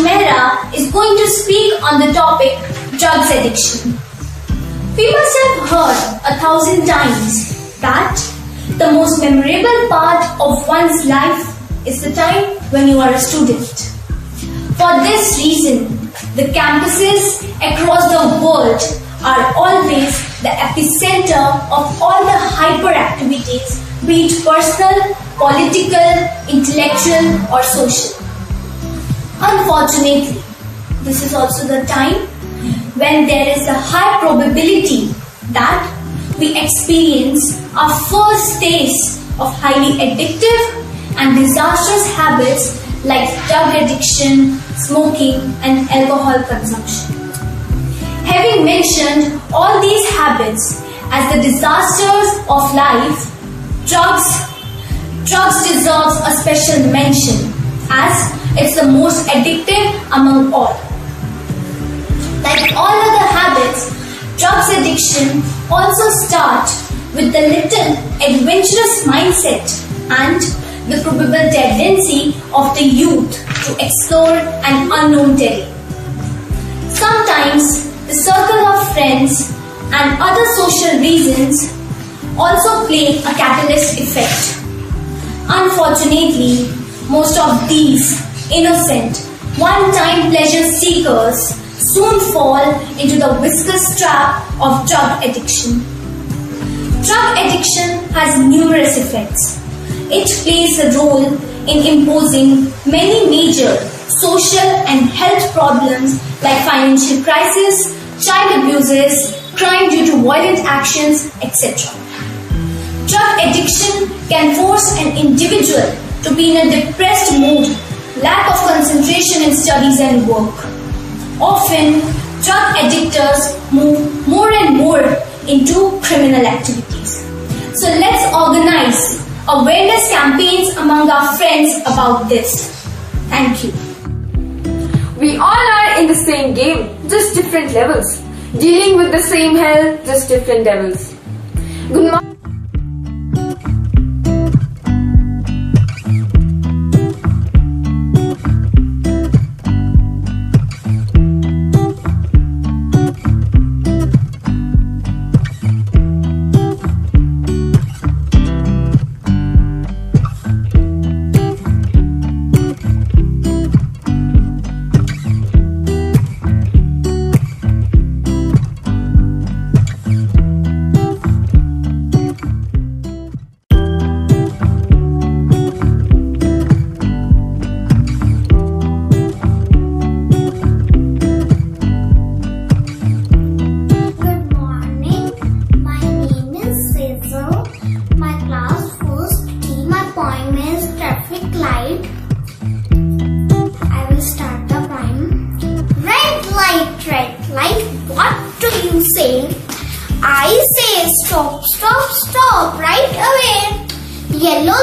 Mehra is going to speak on the topic drugs addiction. We must have heard 1,000 times that the most memorable part of one's life is the time when you are a student. For this reason, the campuses across the world are always the epicenter of all the hyperactivities, be it personal, political, intellectual or social. Unfortunately, this is also the time when there is a high probability that we experience our first taste of highly addictive and disastrous habits like drug addiction, smoking and alcohol consumption. Having mentioned all these habits as the disasters of life, drugs deserves a special mention as it's the most addictive among all. Like all other habits, drugs addiction also starts with the little adventurous mindset and the probable tendency of the youth to explore an unknown terrain. Sometimes the circle of friends and other social reasons also play a catalyst effect. Unfortunately, most of these innocent, one-time pleasure seekers soon fall into the viscous trap of drug addiction. Drug addiction has numerous effects. It plays a role in imposing many major social and health problems like financial crisis, child abuses, crime due to violent actions, etc. Drug addiction can force an individual to be in a depressed mood, lack of concentration in studies and work. Often, drug addictors move more and more into criminal activities. So let's organize awareness campaigns among our friends about this. Thank you. We all are in the same game, just different levels. Dealing with the same hell, just different devils. Good morning. I say stop, stop, stop right away. Yellow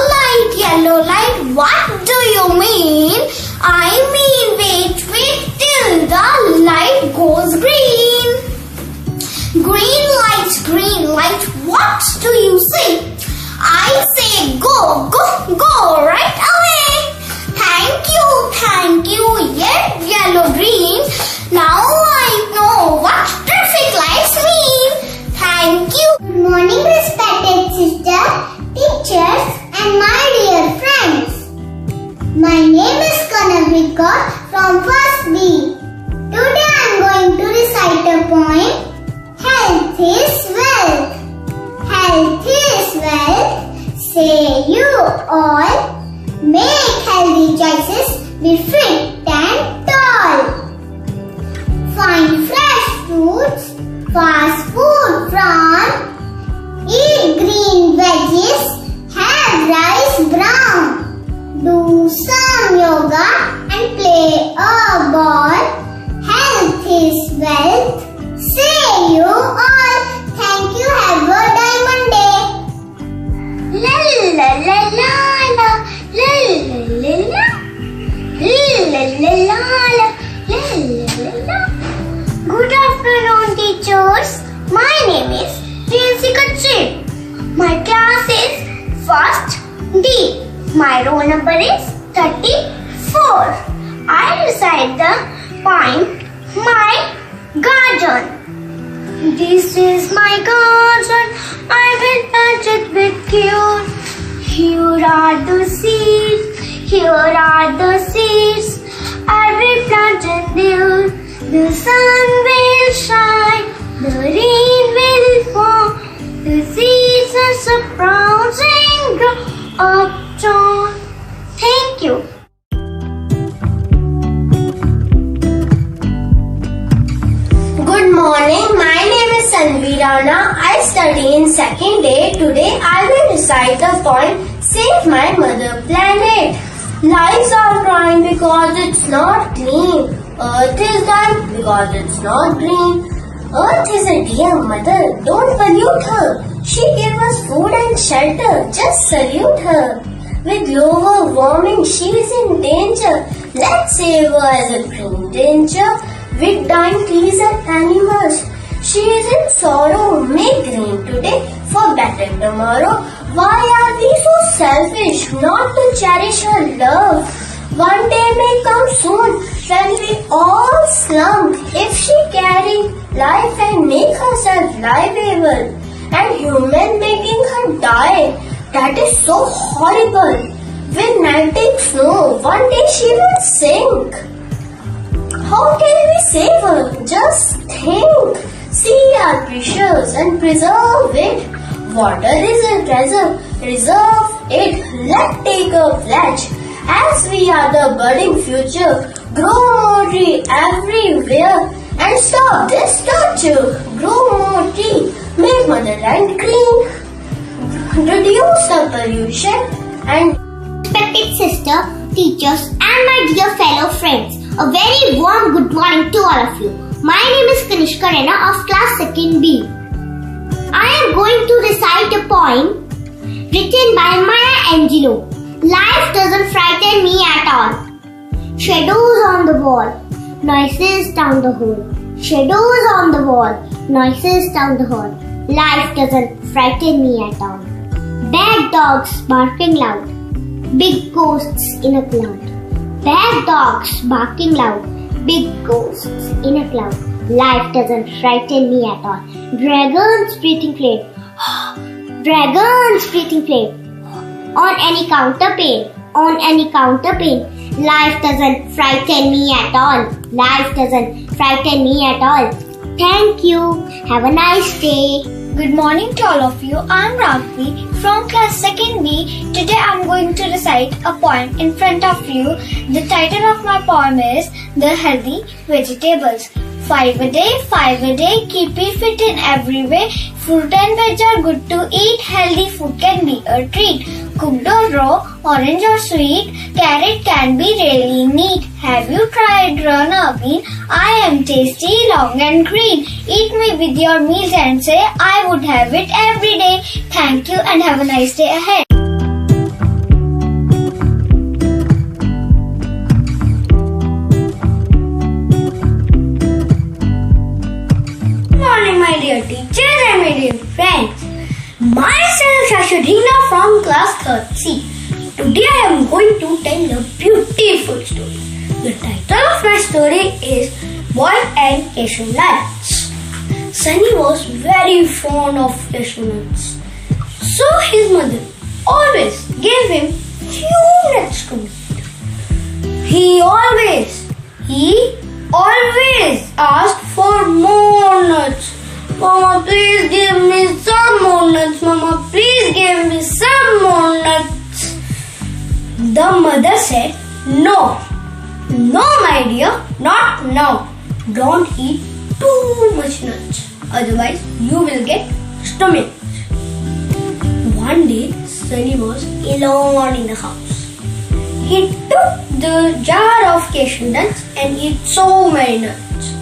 light, what do you mean? I mean wait till the light goes green. Green light, what do you say? I say go right away. Thank you, yellow, green. Now I know what traffic lights mean. Thank you. Good morning, respected sister, teachers, and my dear friends. My name is Convent from 1st B. Today I am going to recite a poem. Health is wealth. Health is wealth. Say you all. Make healthy choices. Be fit and tall. Find fresh fruits. Fast food from. Eat green veggies. Have rice brown. Do some yoga and play a ball. Health is wealth. Say you all. Thank you. Have a diamond day. La la la la la la la la la la. Good afternoon, teachers. My name is Jessica. My class is 1st D. My roll number is 34. I recite the poem, My Garden. This is my garden, I will plant it with care. Here are the seeds, I will plant in there. The sun will shine, the rain will fall, the seeds are sprouting, grow up tall. Thank you. Good morning, my name is Sanvirana. I study in second day. Today I will recite the poem Save My Mother Planet. Lives are crying because it's not clean. Earth is dying because it's not green. Earth is a dear mother, don't pollute her. She gave us food and shelter, just salute her. With global warming, she is in danger. Let's save her as a green danger. With dying trees and animals, she is in sorrow. Make green today for better tomorrow. Why are we so selfish not to cherish her love? One day may come soon when we all slump. If she carry life and make herself livable, and human making her die, that is so horrible. With melting snow, one day she will sink. How can we save her? Just think. Sea are precious and preserve it. Water is a treasure. Reserve it. Let's take a pledge. As we are the budding future, grow more tree everywhere and stop this torture. Grow more tree. Make motherland green. Reduce the pollution and Respected sister, teachers, and my dear fellow friends, a very warm good morning to all of you. My name is Kanishka Rena of class 2nd B. I am going to recite a poem written by Maya Angelou. Life doesn't frighten me at all. Shadows on the wall, noises down the hall. Shadows on the wall, noises down the hall. Life doesn't frighten me at all. Bad dogs barking loud, big ghosts in a cloud. Bad dogs barking loud, big ghosts in a cloud. Life doesn't frighten me at all. Dragons breathing flame, dragons breathing flame. On any counterpane, on any counterpane. Life doesn't frighten me at all. Life doesn't frighten me at all. Thank you. Have a nice day. Good morning to all of you. I'm Ravi from class 2nd B. Today I'm going to recite a poem in front of you. The title of my poem is The Healthy Vegetables. 5 a day, keep you fit in every way. Fruit and veg are good to eat. Healthy food can be a treat. Cooked or raw, orange or sweet, carrot can be really neat. Have you tried runner bean? I am tasty, long and green. Eat me with your meals and say, I would have it every day. Thank you and have a nice day ahead. Good morning, my dear teachers and my dear friends. Myself Shashadina from class 3rd C. Today I am going to tell a beautiful story. The title of my story is Boy and Cashew Nuts. Sunny was very fond of cashew nuts. So his mother always gave him few nuts to eat. He always asked for more nuts. Mama, please give me some more nuts. Mama, please give me some more nuts. The mother said, No, my dear, not now. Don't eat too much nuts. Otherwise, you will get stomach. One day, Sunny was alone in the house. He took the jar of cashew nuts and ate so many nuts.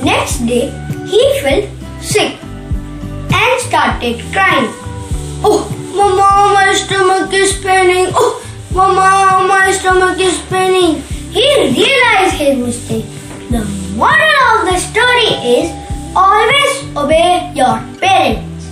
Next day, he felt sick and started crying. Oh, Mama, my stomach is paining. Oh, Mama, my stomach is paining. He realized his mistake. The moral of the story is always obey your parents.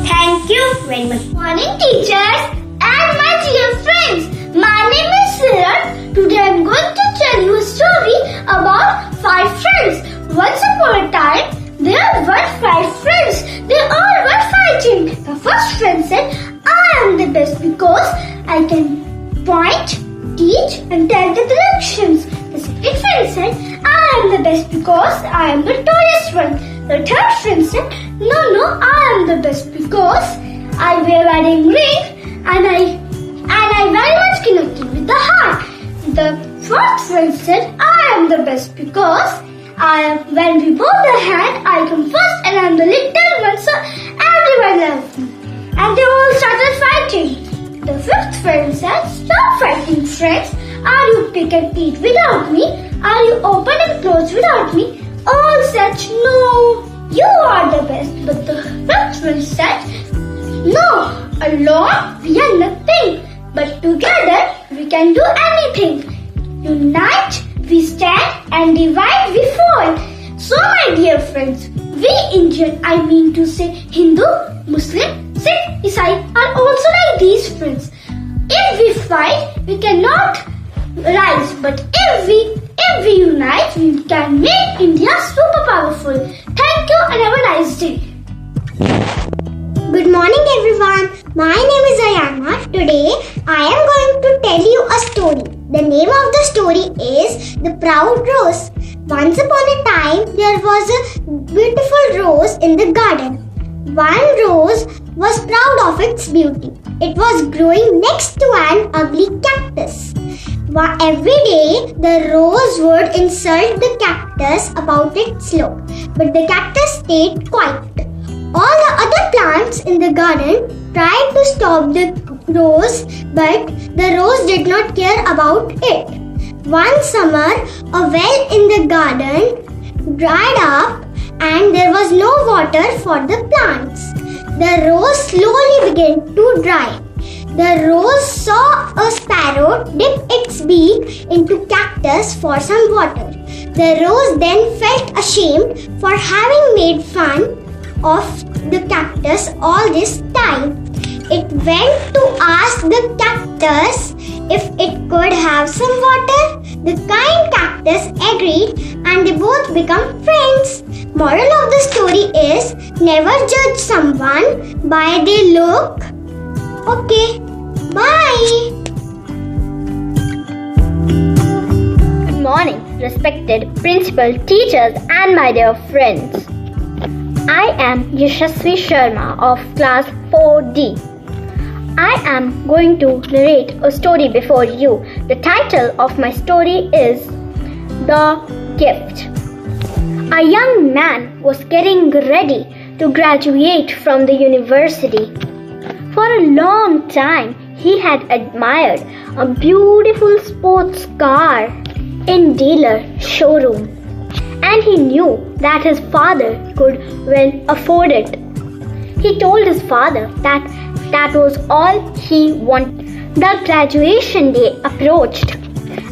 Thank you very much. Morning, teachers and my dear friends. My name is Sirat Today I am going to tell you a story about 5 friends. Once upon a time, there were 5 friends. They all were fighting. The first friend said, I am the best because I can point, teach and tell the directions. The second friend said, I am the best because I am the tallest one. The third friend said, no, I am the best because I wear wedding ring and I very much connected with the heart. The fourth friend said, I am the best because when we both the hand, I come first and I am the little one, so everyone loves me. And they all started fighting. The fifth friend said, stop fighting, friends. Are you pick and eat without me? Are you open and close without me? All said, no, you are the best. But the fifth friend said, no, alone we are nothing. But together we can do anything. Unite we stand and divide we fall. So my dear friends, we Indian, I mean to say Hindu, Muslim, Sikh, Isai are also like these friends. If we fight, we cannot rise. But if we unite, we can make India super powerful. Thank you and have a nice day. Good morning everyone. My name is Ayana. Today I am going to tell you a story. The name of the story is The Proud Rose. Once upon a time there was a beautiful rose in the garden. One rose was proud of its beauty. It was growing next to an ugly cactus. Every day the rose would insult the cactus about its look, but the cactus stayed quiet. All the other plants in the garden tried to stop the rose, but the rose did not care about it. One summer, a well in the garden dried up and there was no water for the plants. The rose slowly began to dry. The rose saw a sparrow dip its beak into cactus for some water. The rose then felt ashamed for having made fun of the cactus all this time. It went to ask the cactus if it could have some water. The kind cactus agreed and they both become friends. Moral of the story is never judge someone by their look. Okay, bye. Good morning, respected principal, teachers and my dear friends. I am Yashasvi Sharma of class 4D. I am going to narrate a story before you. The title of my story is The Gift. A young man was getting ready to graduate from the university. For a long time, he had admired a beautiful sports car in dealer showroom, and he knew that his father could well afford it. He told his father that was all he wanted. The graduation day approached,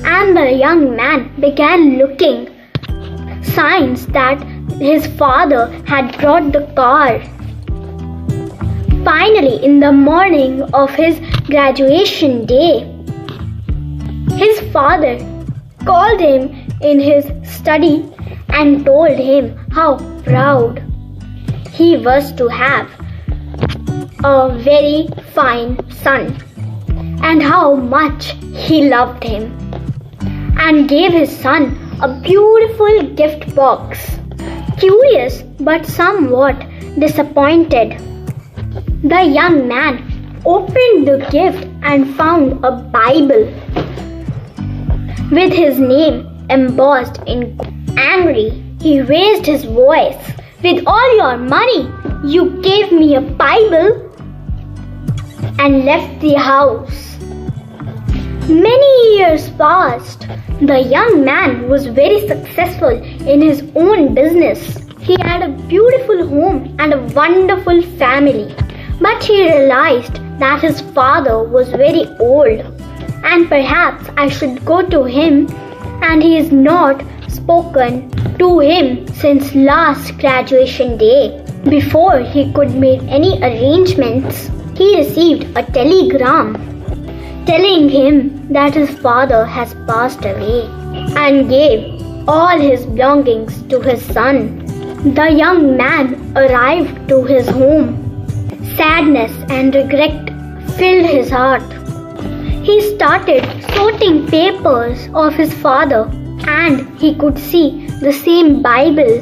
and the young man began looking signs that his father had brought the car. Finally, in the morning of his graduation day, his father called him in his study and told him how proud he was to have a very fine son and how much he loved him, and gave his son a beautiful gift box. Curious but somewhat disappointed, the young man opened the gift and found a Bible with his name embossed in gold. Angry, he raised his voice. With all your money, you gave me a Bible, and left the house. Many years passed. The young man was very successful in his own business. He had a beautiful home and a wonderful family. But he realized that his father was very old, and perhaps I should go to him, and he is not spoken to him since last graduation day. Before he could make any arrangements, he received a telegram telling him that his father has passed away and gave all his belongings to his son. The young man arrived to his home. Sadness and regret filled his heart. He started sorting papers of his father, and he could see the same Bible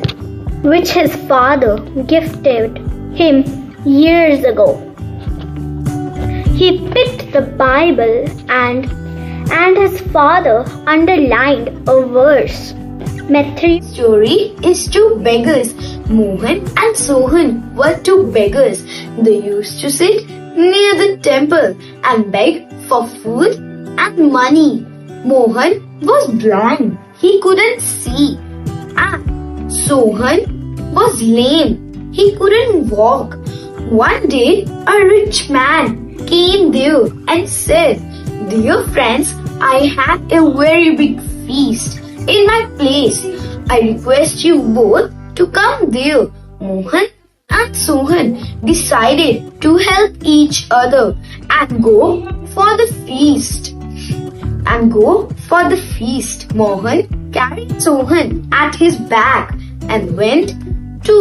which his father gifted him years ago. He picked the Bible and his father underlined a verse. Method Story is two beggars. Mohan and Sohan were two beggars. They used to sit near the temple and beg for food and money. Mohan was blind. He couldn't see. And Sohan was lame. He couldn't walk. One day, a rich man came there and said, "Dear friends, I have a very big feast in my place. I request you both to come there." Mohan and Sohan decided to help each other and go for the feast. Mohan carried Sohan at his back and went to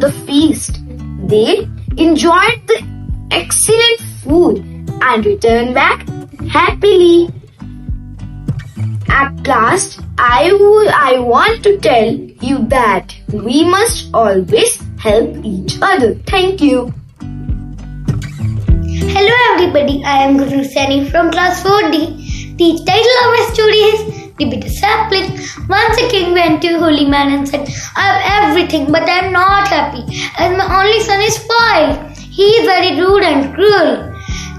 the feast. They enjoyed the excellent food and returned back happily. At last, I want to tell you that we must always help each other. Thank you. Hello everybody, I am Guru Sani from class 4D. The title of my story is The Bitter Sapling. Once a king went to a holy man and said, "I have everything but I am not happy as my only son is spoiled. He is very rude and cruel."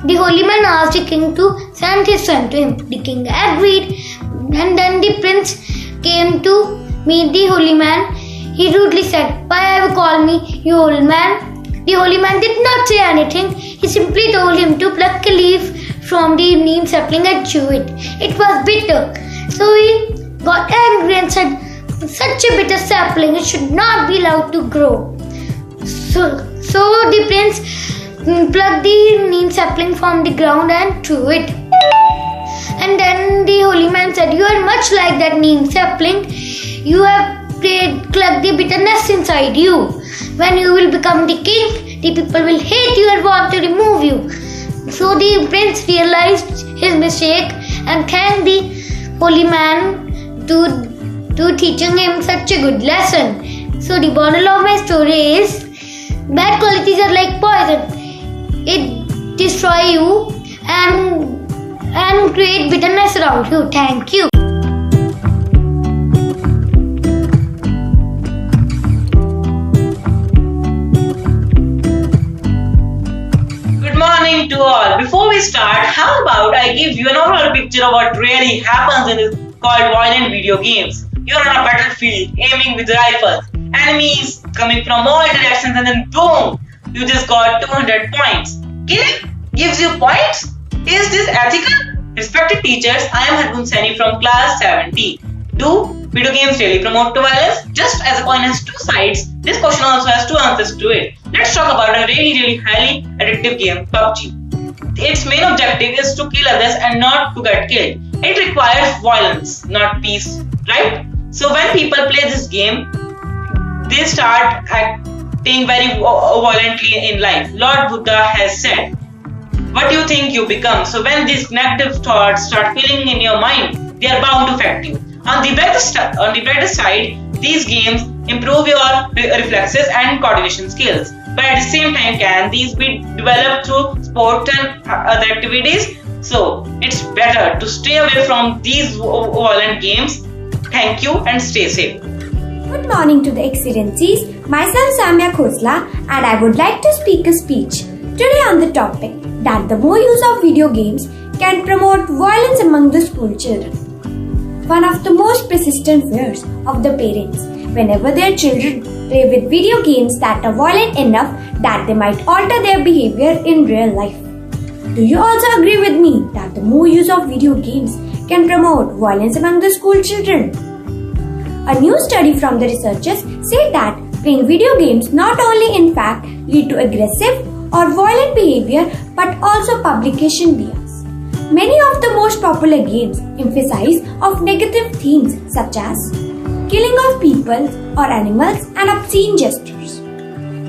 The holy man asked the king to send his son to him. The king agreed, and then the prince came to meet the holy man. He rudely said, "Why have you called me, you old man?" The holy man did not say anything. He simply told him to pluck a leaf from the neem sapling and chew it. It was bitter. So he got angry and said, "Such a bitter sapling, it should not be allowed to grow." So the prince plucked the neem sapling from the ground and threw it. And then the holy man said, "You are much like that neem sapling. You have plucked the bitterness inside you. When you will become the king, the people will hate you and want to remove you." So the prince realized his mistake and thanked the holy man to teaching him such a good lesson. So the moral of my story is, bad qualities are like poison. It destroys you and create bitterness around you. Thank you. Good morning to all. Before we start, how about I give you an overall picture of what really happens in this called violent video games. You're on a battlefield aiming with rifles, enemies coming from all directions, and then boom, you just got 200 points. Killing gives you points? Is this ethical? Respected teachers, I am Hargun Saini from class 7D. Do video games really promote to violence? Just as a coin has two sides, this question also has two answers to it. Let's talk about a really highly addictive game, PUBG. Its main objective is to kill others and not to get killed. It requires violence, not peace, right? So when people play this game, they start acting very violently in life. Lord Buddha has said, what do you think you become? So when these negative thoughts start filling in your mind, they are bound to affect you. On the brighter side, these games improve your reflexes and coordination skills. But at the same time, can these be developed through sport and other activities? So it's better to stay away from these violent games. Thank you and stay safe. Good morning to the Excellencies. Myself Samya Khosla, and I would like to speak a speech today on the topic that the more use of video games can promote violence among the school children. One of the most persistent fears of the parents whenever their children play with video games that are violent enough that they might alter their behavior in real life. Do you also agree with me that the more use of video games can promote violence among the school children? A new study from the researchers said that playing video games not only in fact lead to aggressive or violent behavior but also publication bias. Many of the most popular games emphasize of negative themes such as killing of people or animals and obscene gestures.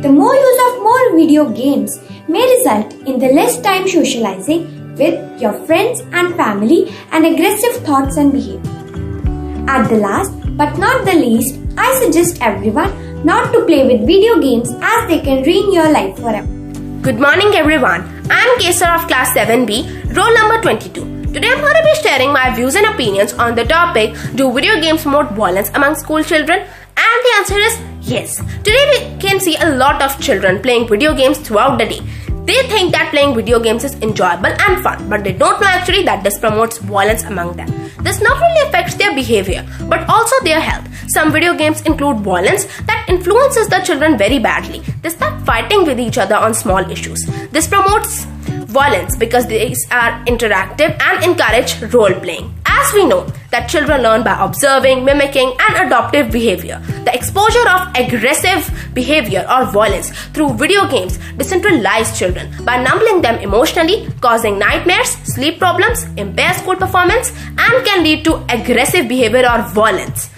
The more use of more video games may result in the less time socializing with your friends and family and aggressive thoughts and behavior. At the last but not the least, I suggest everyone not to play with video games as they can ruin your life forever. Good morning everyone. I am Kesar of class 7B, roll number 22. Today I am going to be sharing my views and opinions on the topic, do video games promote violence among school children? And the answer is yes. Today we can see a lot of children playing video games throughout the day. They think that playing video games is enjoyable and fun, but they don't know actually that this promotes violence among them. This not only affects their behavior, but also their health. Some video games include violence that influences the children very badly. They start fighting with each other on small issues. This promotes violence because these are interactive and encourage role playing. As we know that children learn by observing, mimicking and adoptive behavior. The exposure of aggressive behavior or violence through video games decentralize children by numbing them emotionally, causing nightmares, sleep problems, impair school performance and can lead to aggressive behavior or violence.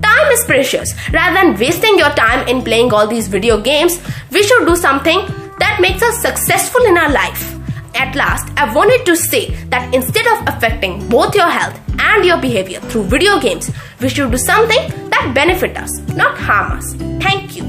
Time is precious. Rather than wasting your time in playing all these video games, we should do something that makes us successful in our life. At last, I wanted to say that instead of affecting both your health and your behavior through video games, we should do something that benefits us, not harm us. Thank you.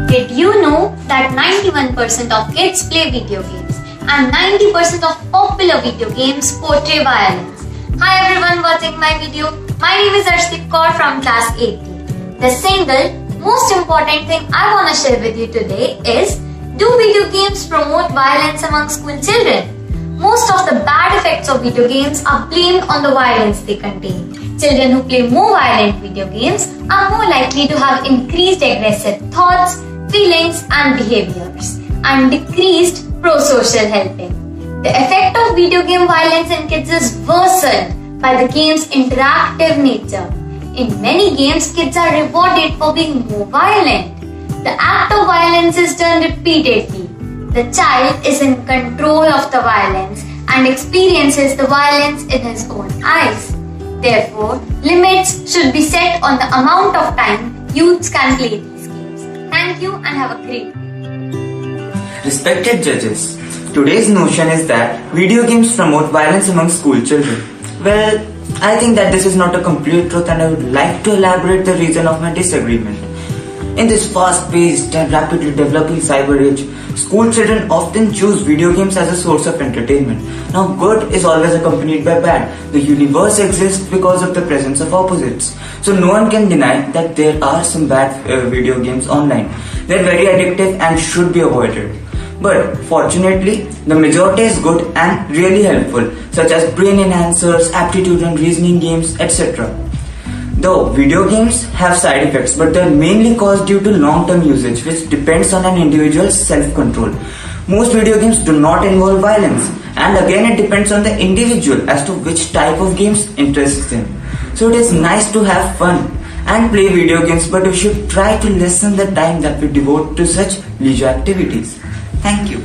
Did you know that 91% of kids play video games and 90% of popular video games portray violence? Hi everyone watching my video. My name is Arshdeep Kaur from class 8D. The single most important thing I want to share with you today is, do video games promote violence among school children? Most of the bad effects of video games are blamed on the violence they contain. Children who play more violent video games are more likely to have increased aggressive thoughts, feelings and behaviors and decreased pro-social helping. The effect of video game violence in kids is worsened by the game's interactive nature. In many games, kids are rewarded for being more violent. The act of violence is done repeatedly. The child is in control of the violence and experiences the violence in his own eyes. Therefore, limits should be set on the amount of time youths can play these games. Thank you and have a great day. Respected judges, today's notion is that video games promote violence among school children. Well, I think that this is not a complete truth and I would like to elaborate the reason of my disagreement. In this fast-paced and rapidly developing cyber age, school children often choose video games as a source of entertainment. Now good is always accompanied by bad. The universe exists because of the presence of opposites. So no one can deny that there are some bad video games online. They are very addictive and should be avoided. But fortunately, the majority is good and really helpful, such as brain enhancers, aptitude and reasoning games, etc. Though video games have side effects, but they are mainly caused due to long-term usage, which depends on an individual's self-control. Most video games do not involve violence, and again it depends on the individual as to which type of games interests them. So it is nice to have fun and play video games, but we should try to lessen the time that we devote to such leisure activities. Thank you.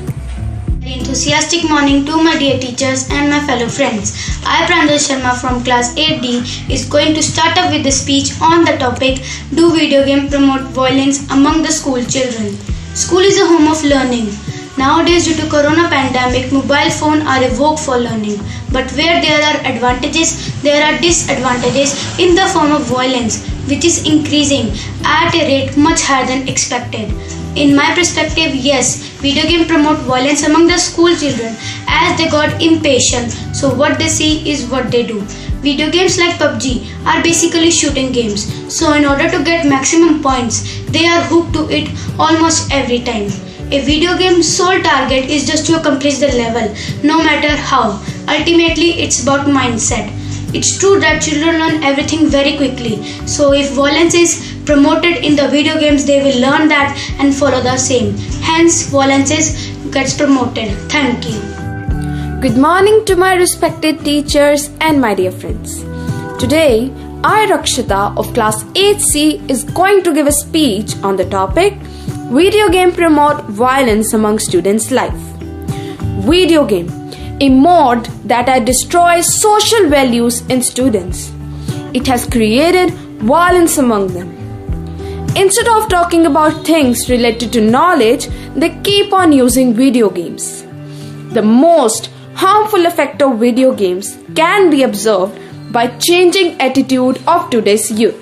Very enthusiastic morning to my dear teachers and my fellow friends. I, Pranjal Sharma from class 8D, is going to start up with a speech on the topic, do video game promote violence among the school children? School is a home of learning. Nowadays, due to corona pandemic, mobile phones are evoked for learning. But where there are advantages, there are disadvantages in the form of violence, which is increasing at a rate much higher than expected. In my perspective, yes, video games promote violence among the school children as they got impatient, so what they see is what they do. Video games like PUBG are basically shooting games, so in order to get maximum points, they are hooked to it almost every time. A video game's sole target is just to accomplish the level, no matter how. Ultimately, it's about mindset. It's true that children learn everything very quickly, so if violence is promoted in the video games, they will learn that and follow the same. Hence, violence gets promoted. Thank you. Good morning to my respected teachers and my dear friends. Today, I, Rakshita of class 8C, is going to give a speech on the topic, video game promote violence among students' life? Video game, a mode that destroys social values in students. It has created violence among them. Instead of talking about things related to knowledge, they keep on using video games. The most harmful effect of video games can be observed by changing attitude of today's youth.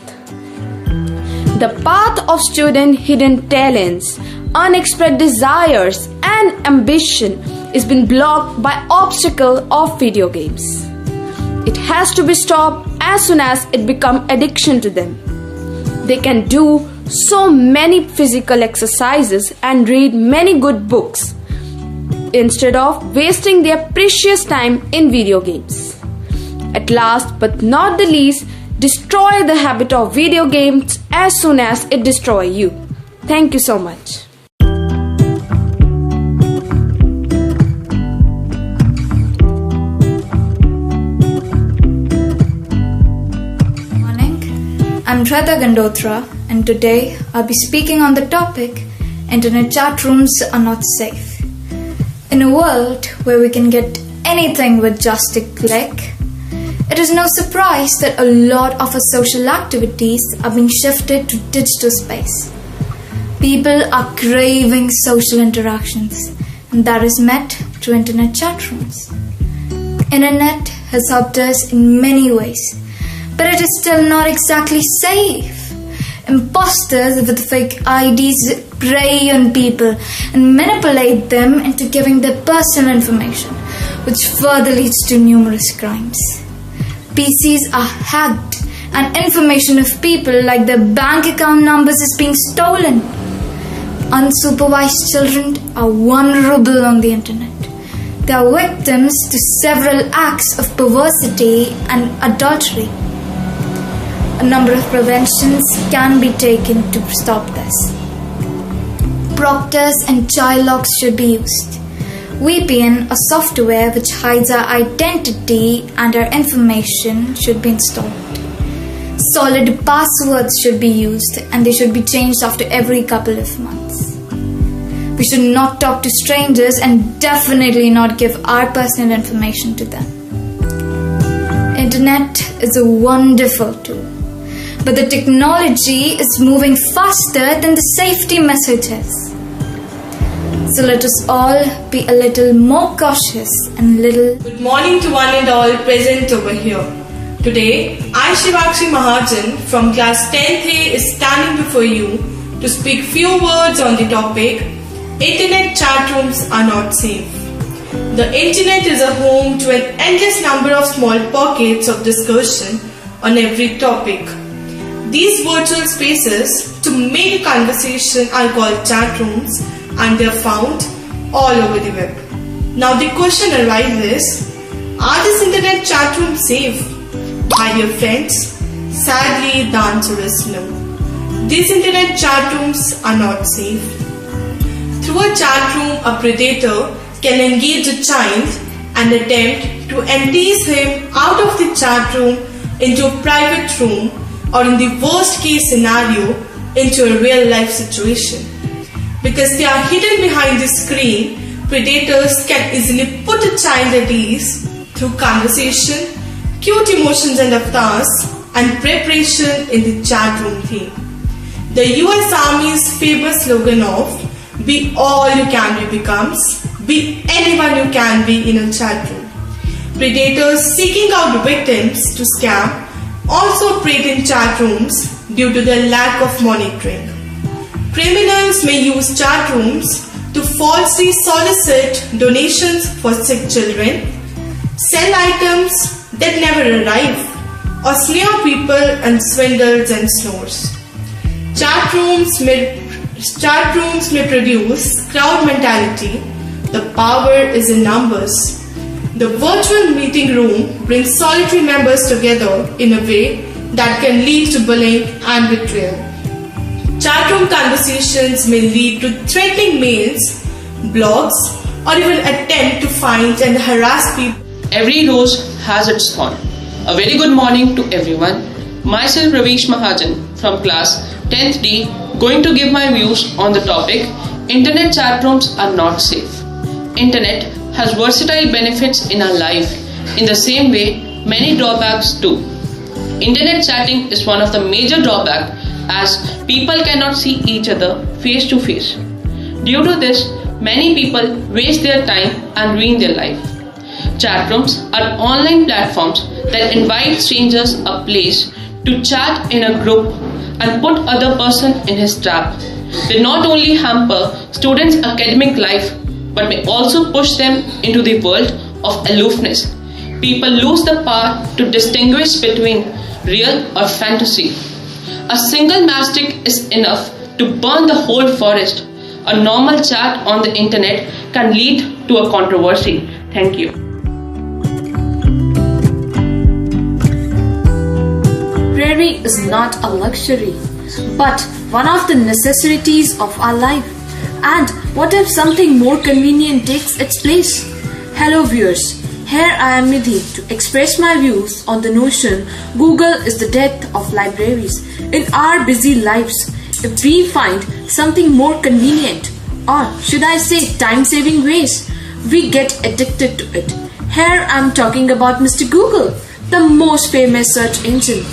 The path of student hidden talents, unexpressed desires and ambition is being blocked by obstacle of video games. It has to be stopped as soon as it becomes addiction to them. They can do so many physical exercises and read many good books instead of wasting their precious time in video games. At last but not the least, destroy the habit of video games as soon as it destroys you. Thank you so much. I'm Shweta Gandotra, and today I'll be speaking on the topic Internet chat rooms are not safe. In a world where we can get anything with just a click, it is no surprise that a lot of our social activities are being shifted to digital space. People are craving social interactions, and that is met through internet chat rooms. Internet has helped us in many ways, but it is still not exactly safe. Imposters with fake IDs prey on people and manipulate them into giving their personal information, which further leads to numerous crimes. PCs are hacked and information of people like their bank account numbers is being stolen. Unsupervised children are vulnerable on the internet. They are victims to several acts of perversity and adultery. A number of preventions can be taken to stop this. Proctors and child locks should be used. VPN, a software which hides our identity and our information, should be installed. Solid passwords should be used, and they should be changed after every couple of months. We should not talk to strangers and definitely not give our personal information to them. Internet is a wonderful tool, but the technology is moving faster than the safety messages. So let us all be a little more cautious and little. Good morning to one and all present over here. Today, I, Shivakshi Mahajan from class 10th is standing before you to speak few words on the topic Internet chat rooms are not safe. The internet is a home to an endless number of small pockets of discussion on every topic. These virtual spaces to make a conversation are called chat rooms, and they are found all over the web. Now the question arises, are these internet chat rooms safe? My dear friends, sadly the answer is no. These internet chat rooms are not safe. Through a chat room, a predator can engage a child and attempt to entice him out of the chat room into a private room, or in the worst case scenario, into a real life situation. Because they are hidden behind the screen, predators can easily put a child at ease through conversation, cute emotions and avatars, and preparation in the chat room theme. The US Army's famous slogan of "Be all you can be" becomes "Be anyone you can be" in a chat room. Predators seeking out victims to scam also operate in chat rooms due to the lack of monitoring. Criminals may use chat rooms to falsely solicit donations for sick children, sell items that never arrive, or snare people and swindles and snores. Chat rooms may produce crowd mentality. The power is in numbers. The virtual meeting room brings solitary members together in a way that can lead to bullying and betrayal. Chatroom conversations may lead to threatening mails, blogs, or even attempt to find and harass people. Every rose has its thorn. A very good morning to everyone. Myself Ravish Mahajan from class 10th D, going to give my views on the topic Internet chat rooms are not safe. Internet has versatile benefits in our life. In the same way, many drawbacks too. Internet chatting is one of the major drawbacks as people cannot see each other face to face. Due to this, many people waste their time and ruin their life. Chat rooms are online platforms that invite strangers a place to chat in a group and put other person in his trap. They not only hamper students' academic life but may also push them into the world of aloofness. People lose the power to distinguish between real or fantasy. A single matchstick is enough to burn the whole forest. A normal chat on the internet can lead to a controversy. Thank you. Library is not a luxury, but one of the necessities of our life. And what if something more convenient takes its place? Hello viewers, here I am Nidhi to express my views on the notion Google is the death of libraries. In our busy lives, if we find something more convenient, or should I say time-saving ways, we get addicted to it. Here I am talking about Mr. Google, the most famous search engine.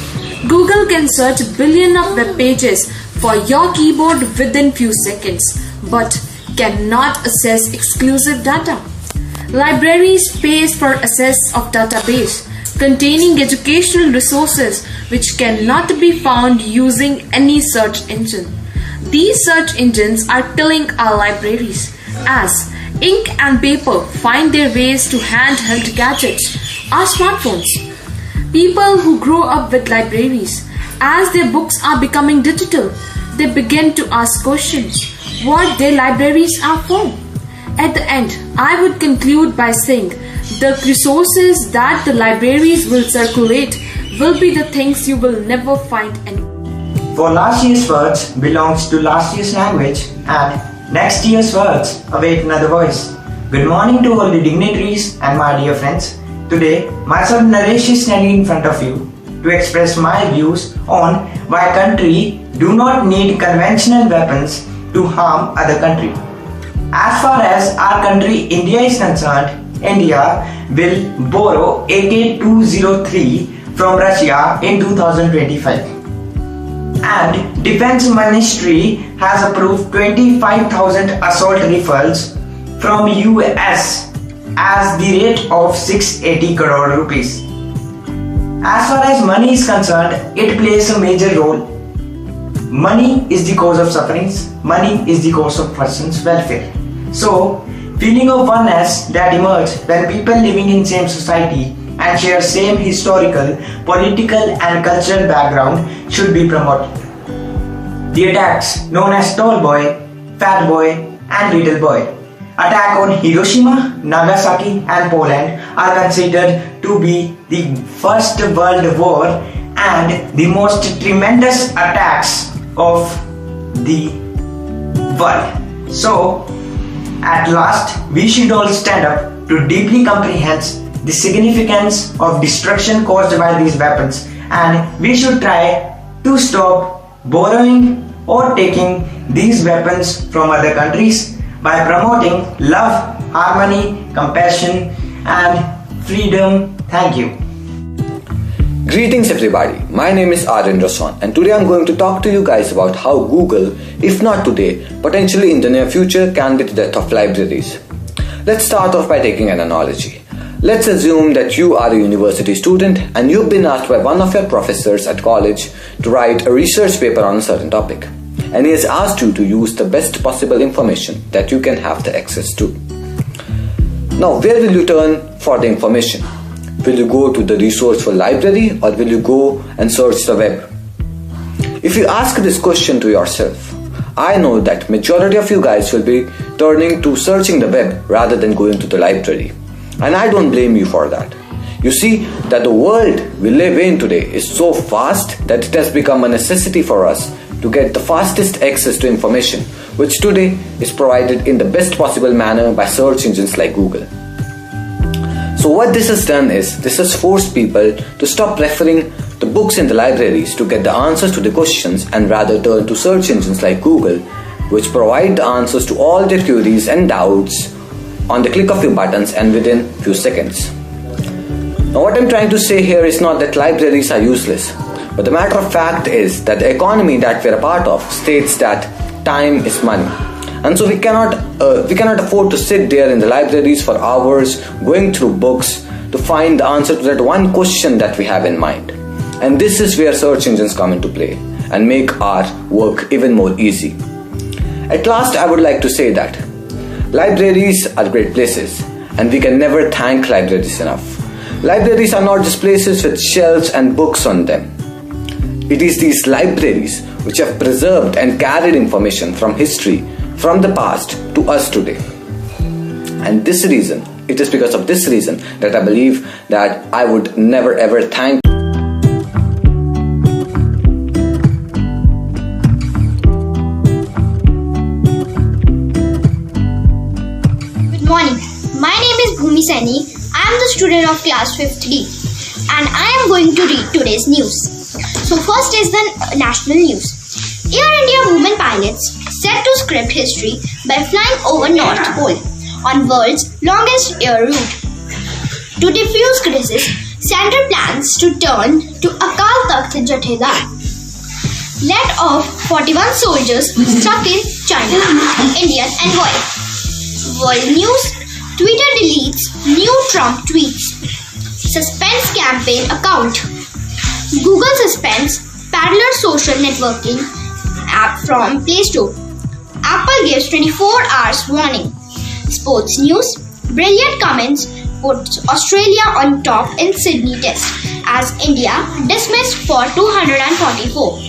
Google can search billions of web pages for your keyboard within few seconds, but cannot access exclusive data. Libraries pays for access of database containing educational resources which cannot be found using any search engine. These search engines are killing our libraries as ink and paper find their ways to handheld gadgets, our smartphones. People who grow up with libraries, as their books are becoming digital, they begin to ask questions what their libraries are for. At the end, I would conclude by saying the resources that the libraries will circulate will be the things you will never find anywhere. For last year's words belongs to last year's language and next year's words await another voice. Good morning to all the dignitaries and my dear friends. Today, myself Naresh is standing in front of you to express my views on why country do not need conventional weapons to harm other country. As far as our country India is concerned, India will borrow AK-203 from Russia in 2025. And Defense Ministry has approved 25,000 assault rifles from US as the rate of 680 crore rupees. As far as money is concerned, it plays a major role. Money is the cause of sufferings. Money is the cause of person's welfare. So, feeling of oneness that emerge when people living in same society and share same historical, political and cultural background should be promoted. The attacks known as Tall Boy, Fat Boy and Little Boy, attack on Hiroshima, Nagasaki and Poland are considered to be the First World War and the most tremendous attacks of the world. So, at last, we should all stand up to deeply comprehend the significance of destruction caused by these weapons, and we should try to stop borrowing or taking these weapons from other countries by promoting love, harmony, compassion and freedom. Thank you. Greetings everybody, my name is Aryan Raswan and today I'm going to talk to you guys about how Google, if not today, potentially in the near future can be the death of libraries. Let's start off by taking an analogy. Let's assume that you are a university student and you've been asked by one of your professors at college to write a research paper on a certain topic. And he has asked you to use the best possible information that you can have the access to. Now, where will you turn for the information? Will you go to the resourceful library or will you go and search the web? If you ask this question to yourself, I know that majority of you guys will be turning to searching the web rather than going to the library. And I don't blame you for that. You see that the world we live in today is so fast that it has become a necessity for us to get the fastest access to information, which today is provided in the best possible manner by search engines like Google. So what this has done is, this has forced people to stop preferring the books in the libraries to get the answers to the questions and rather turn to search engines like Google, which provide the answers to all their queries and doubts on the click of few buttons and within few seconds. Now what I'm trying to say here is not that libraries are useless, but the matter of fact is that the economy that we're a part of states that time is money. And so we cannot afford to sit there in the libraries for hours going through books to find the answer to that one question that we have in mind. And this is where search engines come into play and make our work even more easy. At last, I would like to say that libraries are great places and we can never thank libraries enough. Libraries are not just places with shelves and books on them. It is these libraries which have preserved and carried information from history, from the past to us today. And it is because of this reason that I believe that I would never ever thank. Good morning. My name is Bhumi Saini. I am the student of class 5th D and I am going to read today's news. So first is the national news. Air India women pilots set to script history by flying over North Pole on world's longest air route. To defuse crisis, center plans to turn to Akal Takht Jathedar. Let off 41 soldiers stuck in China, Indian envoy. World news, Twitter deletes new Trump tweets. Suspends campaign account. Google suspends Parler social networking app from Play Store. Apple gives 24 hours warning. Sports news, brilliant comments puts Australia on top in Sydney Test as India dismissed for 244.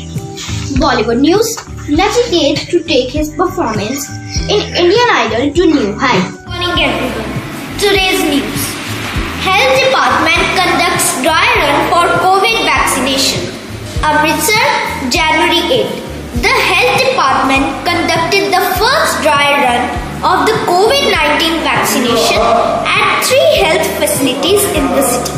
Bollywood news, Nachiket to take his performance in Indian Idol to new height. Good morning everyone. Today's news. Health Department conducts dry run for COVID vaccination. Amritsar, January 8. The Health Department conducted the first dry run of the COVID-19 vaccination at 3 health facilities in the city.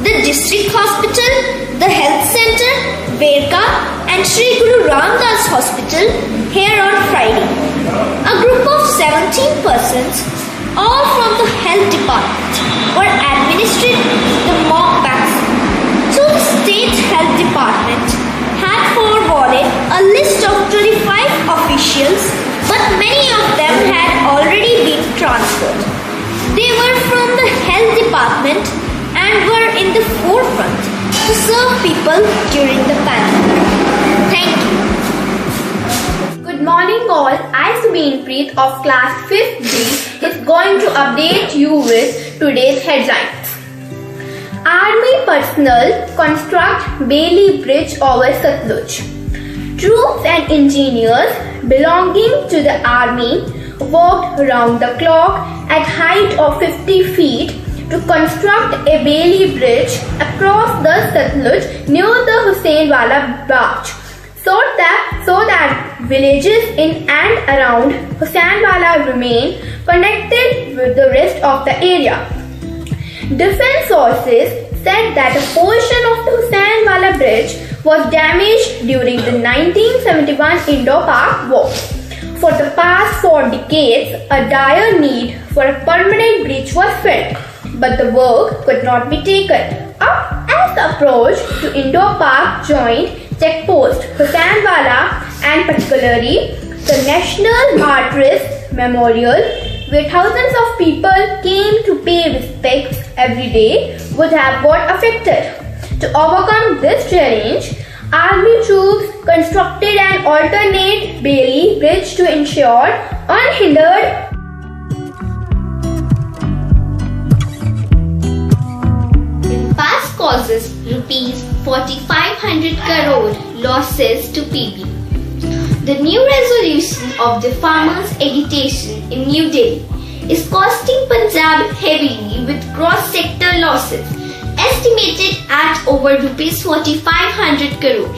The District Hospital, the Health Center, Verka and Sri Guru Ramdas Hospital here on Friday. A group of 17 persons, all from the Health Department, were administered the mock vaccine. So the State Health Department had forwarded a list of 25 officials, but many of them had already been transferred. They were from the Health Department and were in the forefront to serve people during the pandemic. Thank you. Good morning all, I Subin Preet of class 5th D is going to update you with today's headlines. Army personnel construct Bailey Bridge over Satluj. Troops and engineers belonging to the army worked round the clock at height of 50 feet to construct a Bailey Bridge across the Satluj near the Husainwala Barrage, so that villages in and around Husainwala remain connected with the rest of the area. Defense sources said that a portion of the Husainwala Bridge was damaged during the 1971 Indo-Pak War. For the past 4 decades, a dire need for a permanent bridge was felt, but the work could not be taken up as the approach to Indo-Pak joint checkpost Husainwala and particularly the National Martyrs Memorial, where thousands of people came to pay respects every day, would have got affected. To overcome this challenge, Army troops constructed an alternate Bailey Bridge to ensure unhindered Past causes rupees 4,500 crore losses to PB. The new resolution of the farmers' agitation in New Delhi is costing Punjab heavily with cross-sector losses estimated at over rupees 4,500 crore.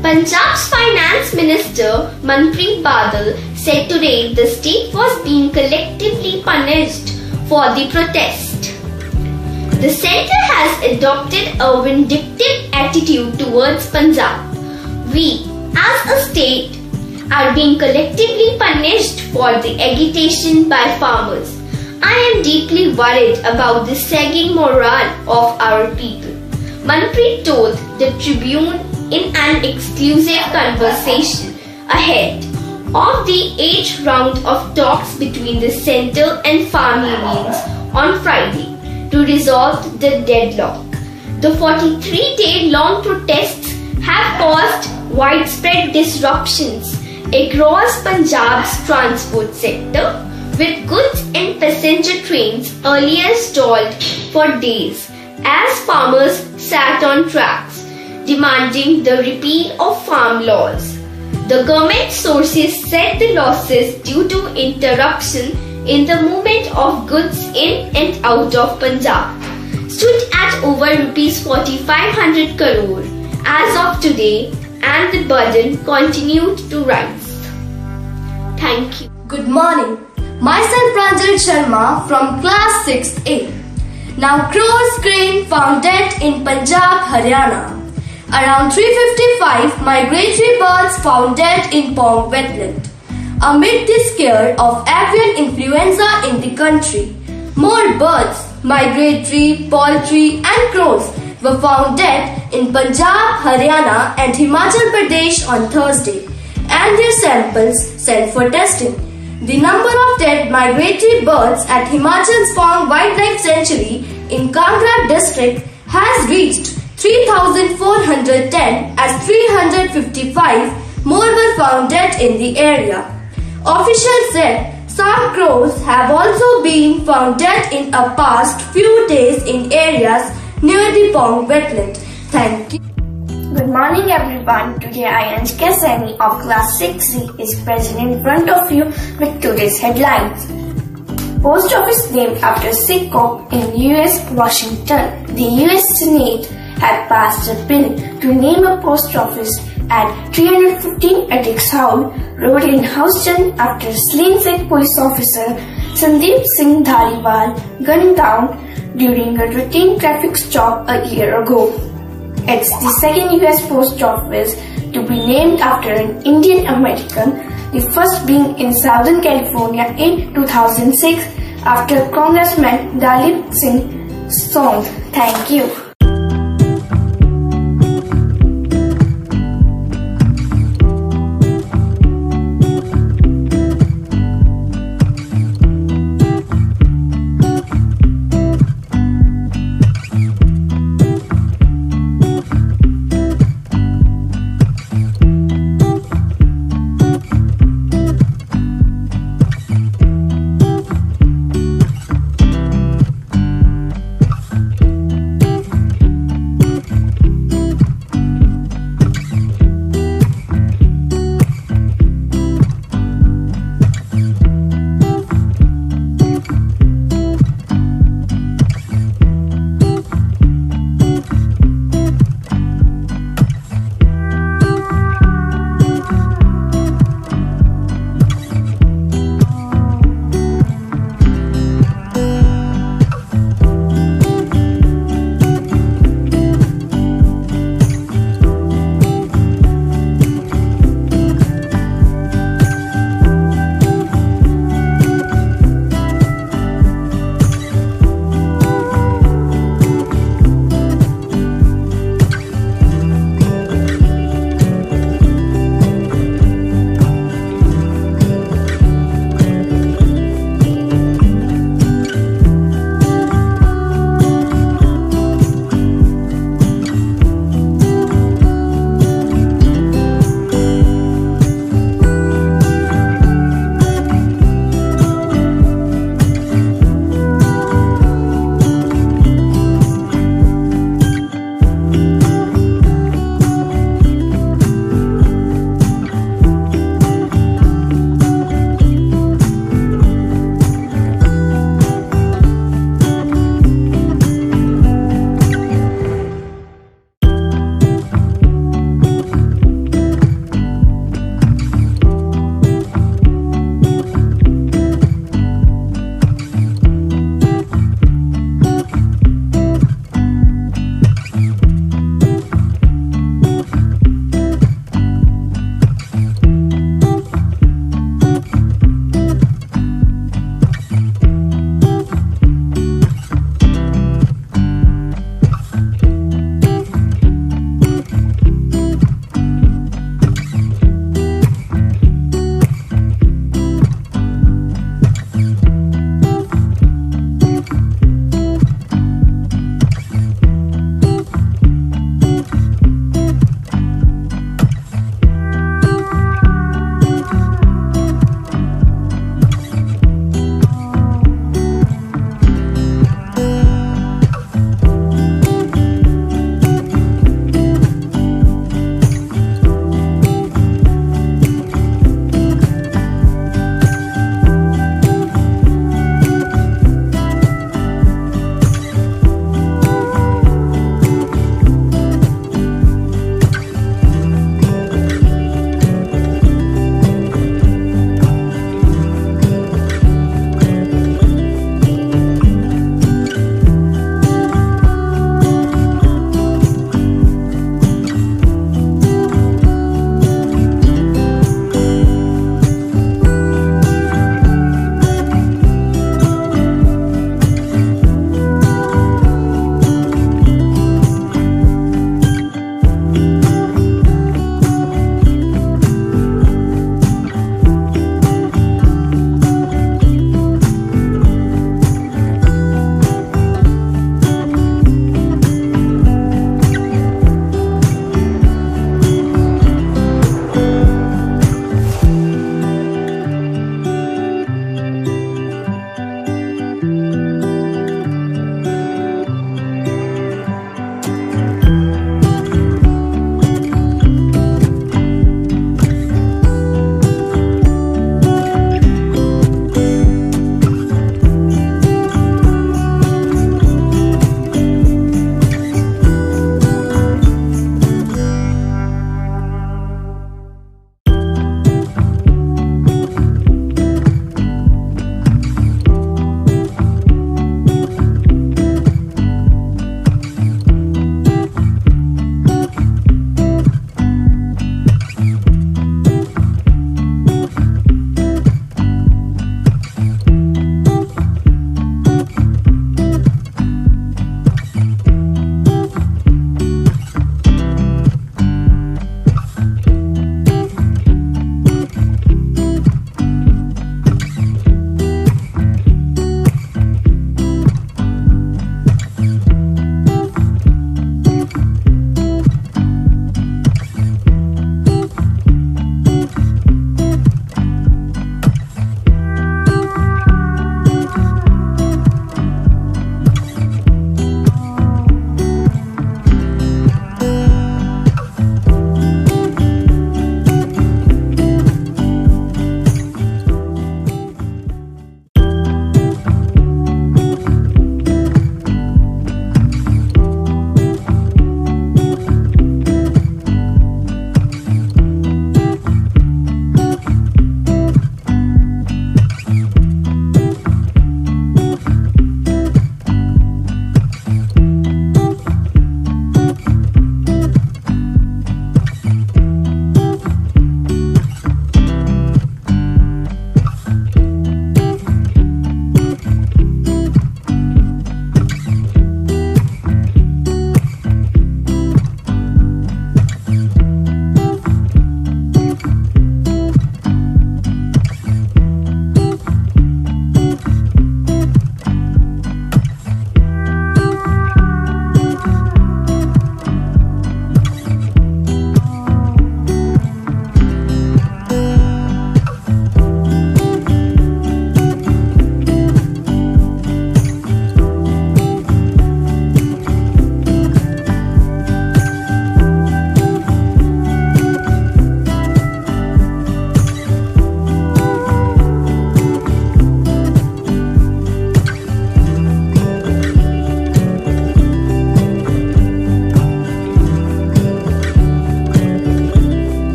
Punjab's Finance Minister Manpreet Badal said today the state was being collectively punished for the protest. The centre has adopted a vindictive attitude towards Punjab. We, as a state, are being collectively punished for the agitation by farmers. I am deeply worried about the sagging morale of our people. Manpreet told the Tribune in an exclusive conversation ahead of the 8th round of talks between the centre and farm unions on Friday to resolve the deadlock. The 43-day-long protests have caused widespread disruptions across Punjab's transport sector, with goods and passenger trains earlier stalled for days as farmers sat on tracks, demanding the repeal of farm laws. The government sources said the losses due to interruption in the movement of goods in and out of Punjab stood at over Rs 4,500 crore as of today, and the burden continued to rise. Thank you. Good morning. Myself Pranjal Sharma from class 6A. Now Crow's crane found dead in Punjab, Haryana. Around 3:55, migratory birds found dead in Pong wetland. Amid the scare of avian influenza in the country, more birds, migratory, poultry and crows were found dead in Punjab, Haryana and Himachal Pradesh on Thursday, and their samples sent for testing. The number of dead migratory birds at Himachal's Pong Wildlife Sanctuary in Kangra district has reached 3,410 as 355 more were found dead in the area. Officials said some crows have also been found dead in a past few days in areas near the Pong wetland. Thank you. Good morning everyone. Today I, Anshika Saini of class 6C is present in front of you with today's headlines. Post office named after Sikh cop in US Washington. The US Senate had passed a bill to name a post office at 315 Attic House Road in Houston after slain Sikh police officer Sandeep Singh Dhariwal gunned down during a routine traffic stop a year ago. It's the second US post office to be named after an Indian American, the first being in Southern California in 2006 after Congressman Dalip Singh Song. Thank you.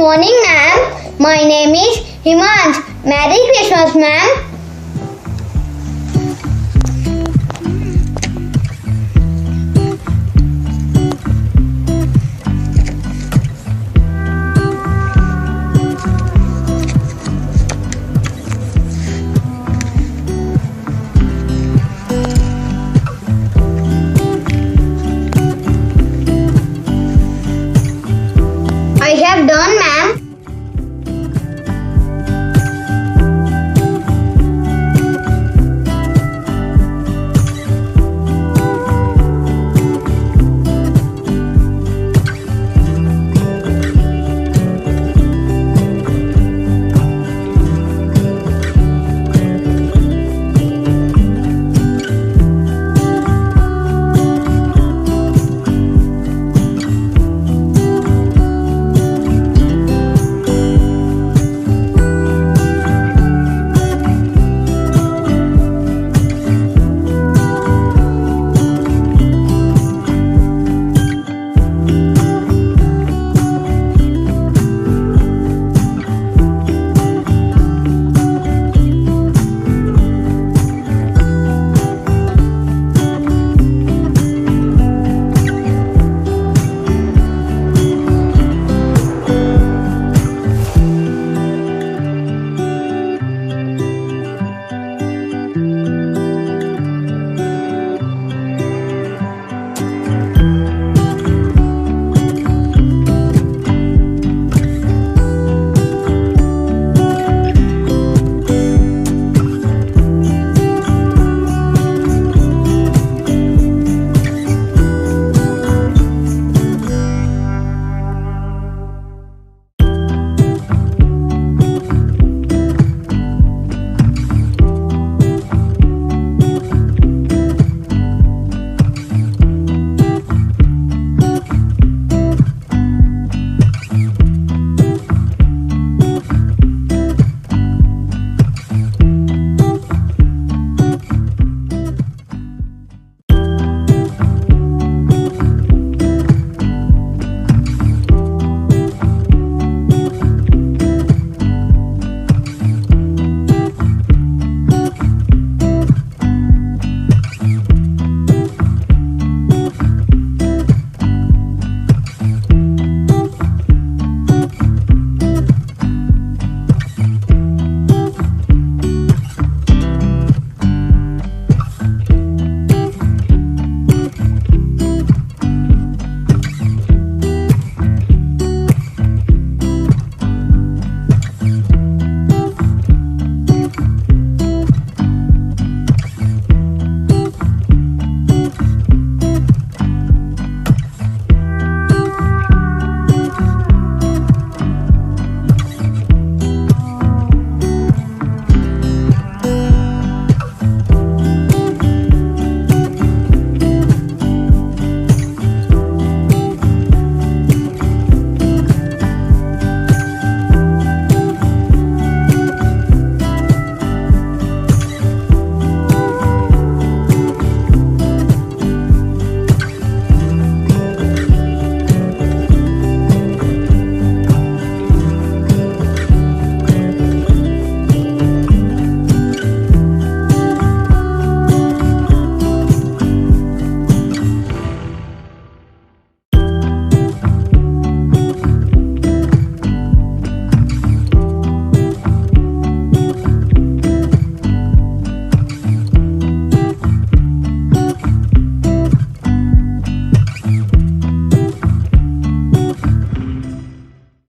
morning, ma'am. My name is Himansh. Merry Christmas, ma'am.